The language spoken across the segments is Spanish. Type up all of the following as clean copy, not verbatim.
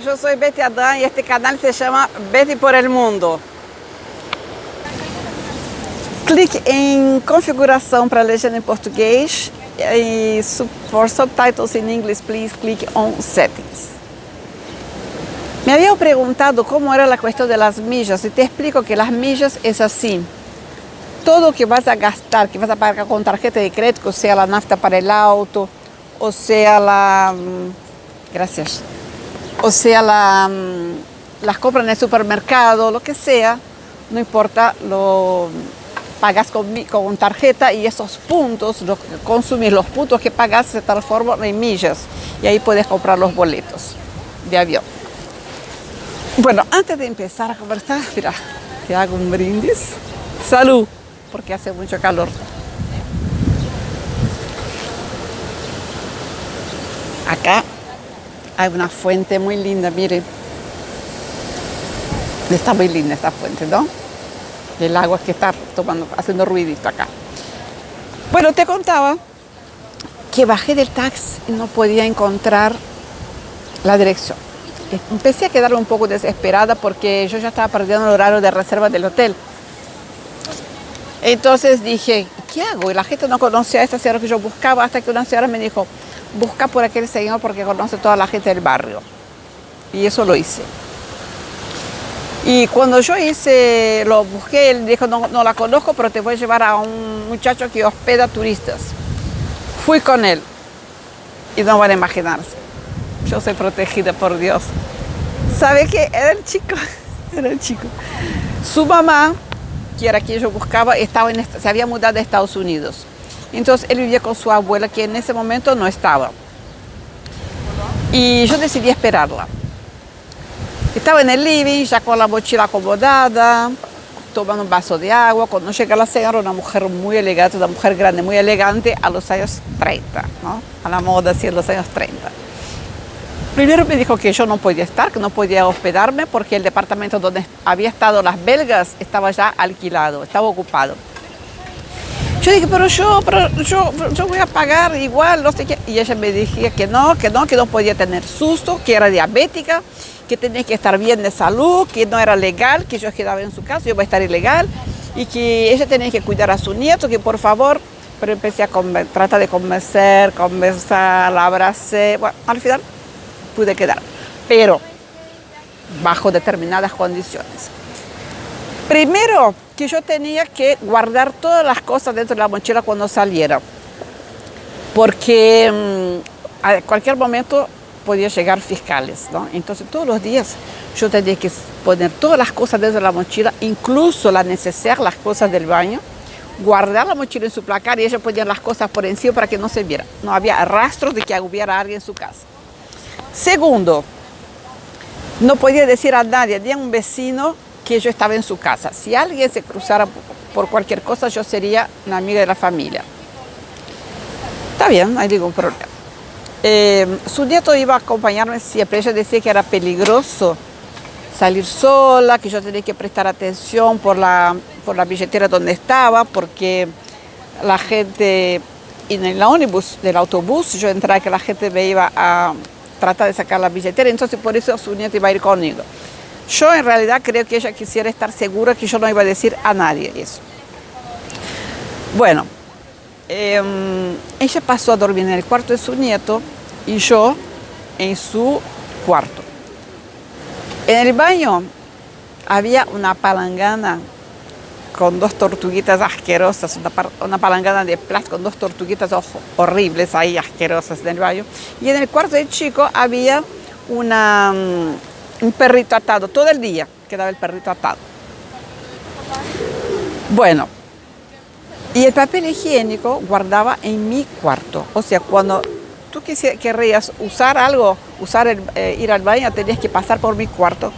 yo soy Betty Adán y este canal se llama Betty por el Mundo. Clique em configuração para legenda em português e for subtitles in English, please click on settings. Me había preguntado cómo era la cuestión de las millas y te explico que las millas es así. Todo que vas a gastar, que vas a pagar con tarjeta de crédito, sea la nafta para el auto, o sea las compras en el supermercado, lo que sea, no importa, lo pagas con tarjeta y esos puntos, consumir los puntos que pagas se transforman en millas y ahí puedes comprar los boletos de avión. Bueno, antes de empezar a conversar, mira, te hago un brindis. Salud, porque hace mucho calor. Acá hay una fuente muy linda, miren. Está muy linda esta fuente, ¿no? El agua que está haciendo ruidito acá. Bueno, te contaba que bajé del taxi y no podía encontrar la dirección. Empecé a quedarme un poco desesperada porque yo ya estaba perdiendo el horario de reserva del hotel. Entonces dije, ¿qué hago? Y la gente no conocía a esta señora que yo buscaba hasta que una señora me dijo, busca por aquel señor porque conoce toda la gente del barrio. Y eso lo hice. Y cuando yo lo busqué, él dijo, no la conozco, pero te voy a llevar a un muchacho que hospeda turistas. Fui con él y no van a imaginarse. Yo soy protegida por Dios. ¿Sabe qué? Era el chico. Su mamá, que era quien yo buscaba, se había mudado a Estados Unidos. Entonces él vivía con su abuela, que en ese momento no estaba. Y yo decidí esperarla. Estaba en el living, ya con la mochila acomodada, tomando un vaso de agua. Cuando llega la señora, una mujer muy elegante, una mujer grande, muy elegante, a los años 30, ¿no? A la moda, así, en los años 30. Primero me dijo que yo no podía estar, que no podía hospedarme porque el departamento donde había estado las belgas estaba ya alquilado, estaba ocupado. Yo dije, pero yo voy a pagar igual, no sé qué. Y ella me decía que no podía tener susto, que era diabética, que tenía que estar bien de salud, que no era legal, que yo quedaba en su casa, yo iba a estar ilegal, y que ella tenía que cuidar a su nieto, que por favor. Pero empecé a tratar de convencer, la abracé. Bueno, al final pude quedar, pero bajo determinadas condiciones. Primero, que yo tenía que guardar todas las cosas dentro de la mochila cuando saliera, porque a cualquier momento podía llegar fiscales, ¿no? Entonces todos los días yo tenía que poner todas las cosas dentro de la mochila, incluso la neceser, las cosas del baño, guardar la mochila en su placar y ella ponía las cosas por encima para que no se viera. No había rastros de que hubiera alguien en su casa. Segundo, no podía decir a nadie, ni a un vecino, que yo estaba en su casa. Si alguien se cruzara por cualquier cosa, yo sería una amiga de la familia. Está bien, no hay ningún problema. Su nieto iba a acompañarme siempre. Ella decía que era peligroso salir sola, que yo tenía que prestar atención por la billetera donde estaba, porque la gente, en el ómnibus, del autobús, yo entraba que la gente me iba a tratar de sacar la billetera, entonces por eso su nieto iba a ir conmigo. Yo en realidad creo que ella quisiera estar segura que yo no iba a decir a nadie eso. Bueno, ella pasó a dormir en el cuarto de su nieto y yo en su cuarto. En el baño había una palangana con dos tortuguitas asquerosas, una palangana de plástico con dos tortuguitas horribles ahí, asquerosas en el baño. Y en el cuarto del chico había un perrito atado, todo el día quedaba el perrito atado. Bueno, y el papel higiénico guardaba en mi cuarto. O sea, cuando tú querrías usar algo, ir al baño, tenías que pasar por mi cuarto,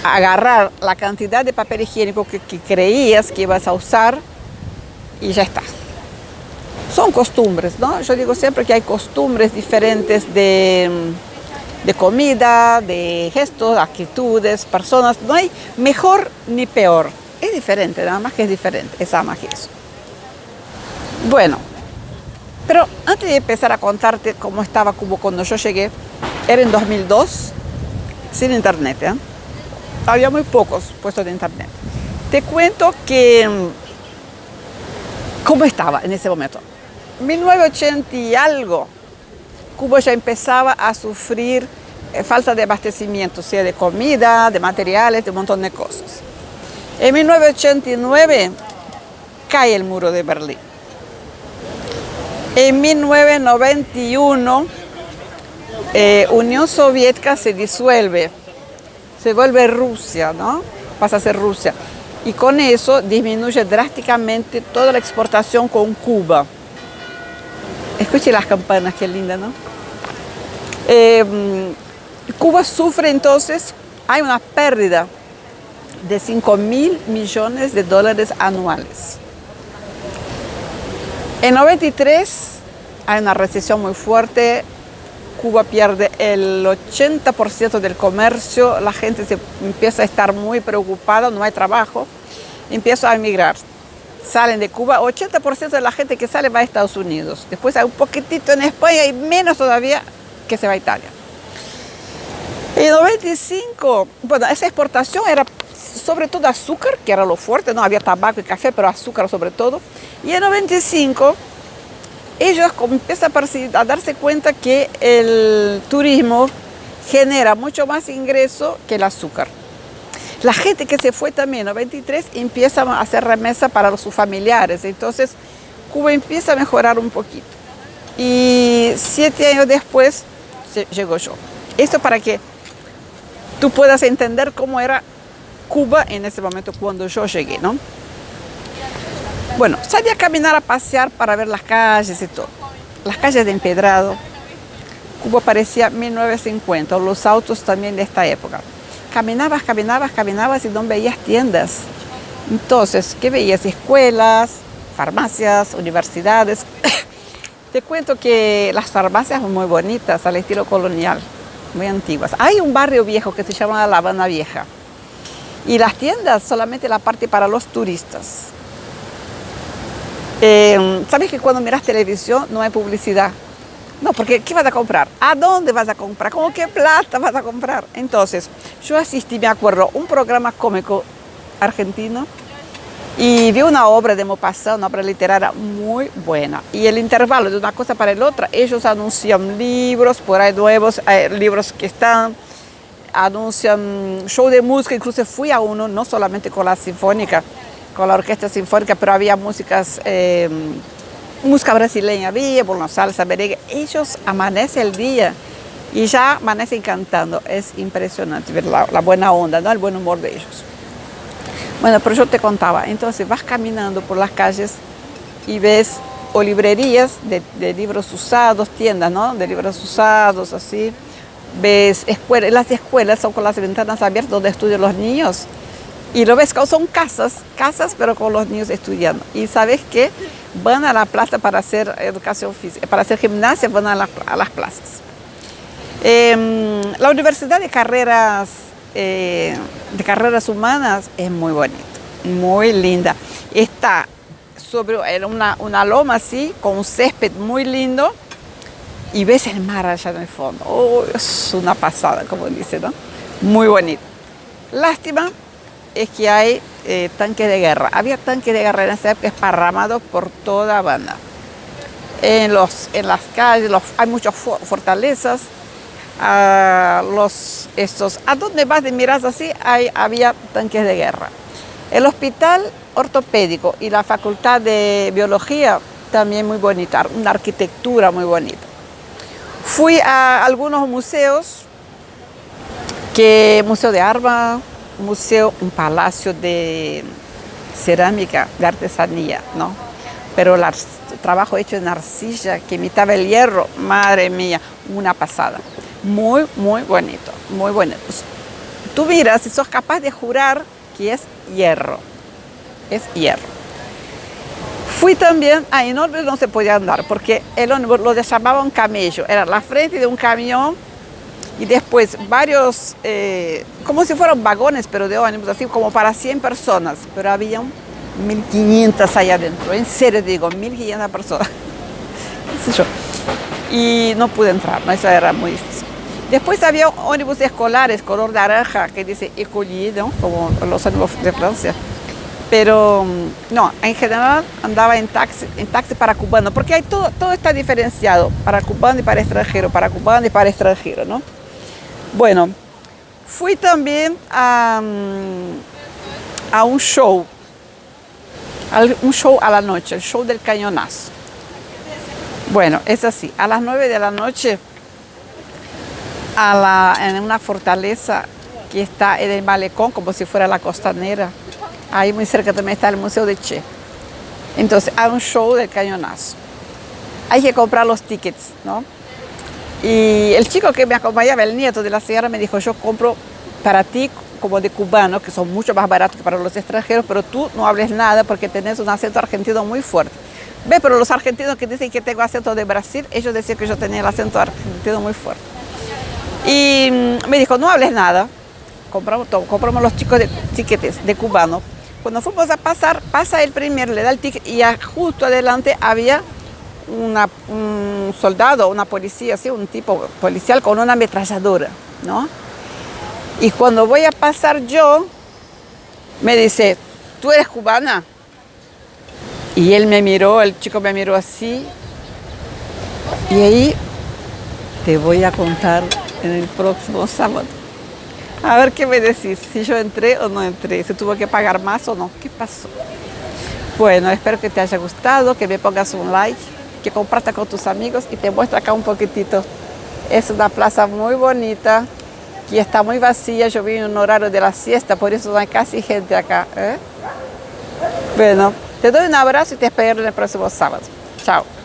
agarrar la cantidad de papel higiénico que creías que ibas a usar y ya está. Son costumbres, ¿no? Yo digo siempre que hay costumbres diferentes de comida, de gestos, actitudes, personas. No hay mejor ni peor. Es diferente, nada más que es diferente. Es nada más que eso. Bueno, pero antes de empezar a contarte cómo estaba Cuba cuando yo llegué, era en 2002. sin internet, ¿eh? Había muy pocos puestos de internet. Te cuento que cómo estaba en ese momento. 1980 y algo, Cuba ya empezaba a sufrir falta de abastecimiento, sea de comida, de materiales, de un montón de cosas. En 1989 cae el muro de Berlín. En 1991, Unión Soviética se disuelve, se vuelve Rusia, ¿no? Pasa a ser Rusia. Y con eso disminuye drásticamente toda la exportación con Cuba. Escuche las campanas, qué linda, ¿no? Cuba sufre entonces, hay una pérdida de 5.000 millones de dólares anuales. En 93 hay una recesión muy fuerte, Cuba pierde el 80% del comercio, la gente se empieza a estar muy preocupada, no hay trabajo, empieza a emigrar. Salen de Cuba, 80% de la gente que sale va a Estados Unidos. Después hay un poquitito en España y menos todavía que se va a Italia. En 95, bueno, esa exportación era sobre todo azúcar, que era lo fuerte, no había tabaco y café, pero azúcar sobre todo. Y en 95 ellos empiezan a darse cuenta que el turismo genera mucho más ingreso que el azúcar. La gente que se fue también en 93 empieza a hacer remesa para sus familiares, entonces Cuba empieza a mejorar un poquito. Y 7 años después llego yo. Esto para que tú puedas entender cómo era Cuba en ese momento cuando yo llegué, ¿no? Bueno, salí a caminar, a pasear para ver las calles y todo. Las calles de empedrado. Cuba parecía 1950, los autos también de esta época. Caminabas y no veías tiendas. Entonces, ¿qué veías? Escuelas, farmacias, universidades. Te cuento que las farmacias son muy bonitas, al estilo colonial, muy antiguas. Hay un barrio viejo que se llama La Habana Vieja. Y las tiendas solamente la parte para los turistas. ¿Sabes que cuando miras televisión no hay publicidad? No, porque ¿qué vas a comprar? ¿A dónde vas a comprar? ¿Con qué plata vas a comprar? Entonces, yo asistí, me acuerdo, un programa cómico argentino y vi una obra de Maupassant, una obra literaria muy buena. Y el intervalo de una cosa para la otra, ellos anuncian libros, por ahí nuevos, libros que están, anuncian show de música, incluso fui a uno, no solamente con la sinfónica, con la orquesta sinfónica, pero había música brasileña, había, bueno, salsa, merengue. Ellos amanecen el día y ya amanecen cantando. Es impresionante ver la buena onda, ¿no? El buen humor de ellos. Bueno, pero yo te contaba, entonces vas caminando por las calles y ves o librerías de libros usados, tiendas, ¿no? De libros usados, así. Ves escuelas, las escuelas son con las ventanas abiertas donde estudian los niños. Y lo ves, son casas, pero con los niños estudiando. Y sabes que van a la plaza para hacer educación física, para hacer gimnasia, van a las plazas. La Universidad de Carreras Humanas es muy bonita, muy linda. Está sobre una loma así, con un césped muy lindo, y ves el mar allá en el fondo. Oh, es una pasada, como dice, ¿no? Muy bonito. Lástima es que hay tanques de guerra. Había tanques de guerra en esa época esparramados por toda Habana. En las calles hay muchas fortalezas. A donde vas de miras así, había tanques de guerra. El hospital ortopédico y la facultad de biología también muy bonita, una arquitectura muy bonita. Fui a algunos museos, Museo de Armas, un palacio de cerámica, de artesanía, ¿no? Pero el trabajo hecho en arcilla que imitaba el hierro, madre mía, una pasada. Muy, muy bonito, muy bonito. Tú miras y sos capaz de jurar que es hierro. Es hierro. Fui también a ómnibus, no se podía andar porque el ómnibus lo llamaban camello. Era la frente de un camión y después varios, como si fueran vagones, pero de ómnibus, así como para 100 personas. Pero había 1.500 allá adentro. En serio digo, 1.500 personas. ¿Qué sé yo? Y no pude entrar, ¿no? Eso era muy difícil. Después había ómnibus escolares color naranja que dice Écolier, ¿no? Como los ómnibus de Francia. Pero no, en general andaba en taxi para cubano, porque hay todo está diferenciado, para cubano y para extranjero, para cubano y para extranjero, ¿no? Bueno, fui también a un show a la noche, el show del cañonazo. Bueno, es así, a las 9 de la noche, en una fortaleza que está en el malecón, como si fuera la costanera. Ahí muy cerca también está el Museo de Che. Entonces, hay un show del cañonazo. Hay que comprar los tickets, ¿no? Y el chico que me acompañaba, el nieto de la señora, me dijo, yo compro para ti como de cubano, que son mucho más baratos que para los extranjeros, pero tú no hables nada porque tenés un acento argentino muy fuerte. Ve, pero los argentinos que dicen que tengo acento de Brasil, ellos decían que yo tenía el acento argentino muy fuerte. Y me dijo, no hables nada, compramos los chicos de tickets de cubano. Cuando fuimos a pasar, pasa el primer, le da el ticket y justo adelante había un soldado, una policía, así, un tipo policial con una ametralladora, ¿no? Y cuando voy a pasar yo, me dice, ¿tú eres cubana? Y él me miró, el chico me miró así, y ahí te voy a contar en el próximo sábado. A ver qué me decís, si yo entré o no entré, si tuve que pagar más o no, ¿qué pasó? Bueno, espero que te haya gustado, que me pongas un like, que compartas con tus amigos y te muestro acá un poquitito. Es una plaza muy bonita, que está muy vacía, yo vine en un horario de la siesta, por eso no hay casi gente acá, ¿eh? Bueno, te doy un abrazo y te espero en el próximo sábado. Chao.